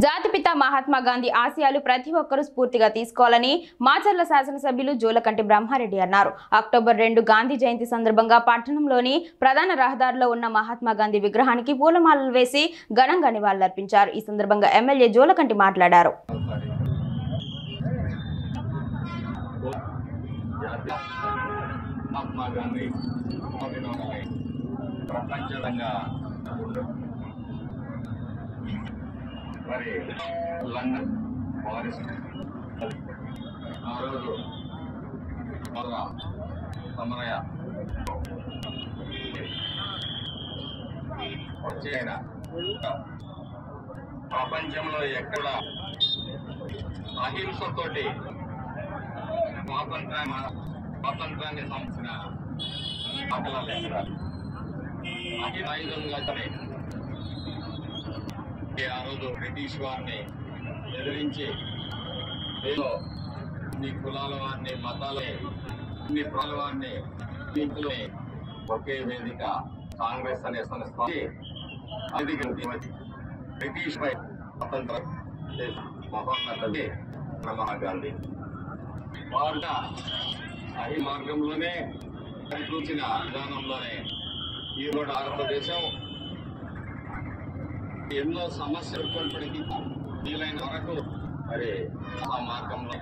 జాతిపిత మహాత్మా గాంధీ ఆశయాలు ప్రతి ఒక్కరూ స్ఫూర్తిగా తీసుకోవాలని మాచర్ల శాసనసభ్యులు జోలకంటి బ్రహ్మారెడ్డి అన్నారు. అక్టోబర్ 2 గాంధీ జయంతి సందర్భంగా పట్టణంలోని ప్రధాన రహదారిలో ఉన్న మహాత్మా గాంధీ విగ్రహానికి పూలమాలలు వేసి ఘనంగా నివాళులర్పించారు. ఈ సందర్భంగా ఎమ్మెల్యే జోలకంటి మాట్లాడారు. మరి లండన్ పారిస్ ఆ రోజు సమరయ వచ్చేయన ప్రపంచంలో ఎక్కడ అహింసతోటి స్వాతంత్రాన్ని సంబంధించిన ఆటలాలు ఎక్కడ అహింసాయుధంగా ఆ రోజు బ్రిటిష్ వారిని ఎదిరించి ఇన్ని కులాల వారిని ఇన్ని ప్రాల వారిని ఒకే వేదిక కాంగ్రెస్ అనే సంస్థ బ్రిటిష్ పై స్వతంత్ర మహోన్నతమే మహాత్మా గాంధీ వారు అహి మార్గంలోనే చూసిన విధానంలోనే ఈరోజు భారతదేశం ఎన్నో సమస్యలు వీలైన వరకు మరి ఆ మార్గంలో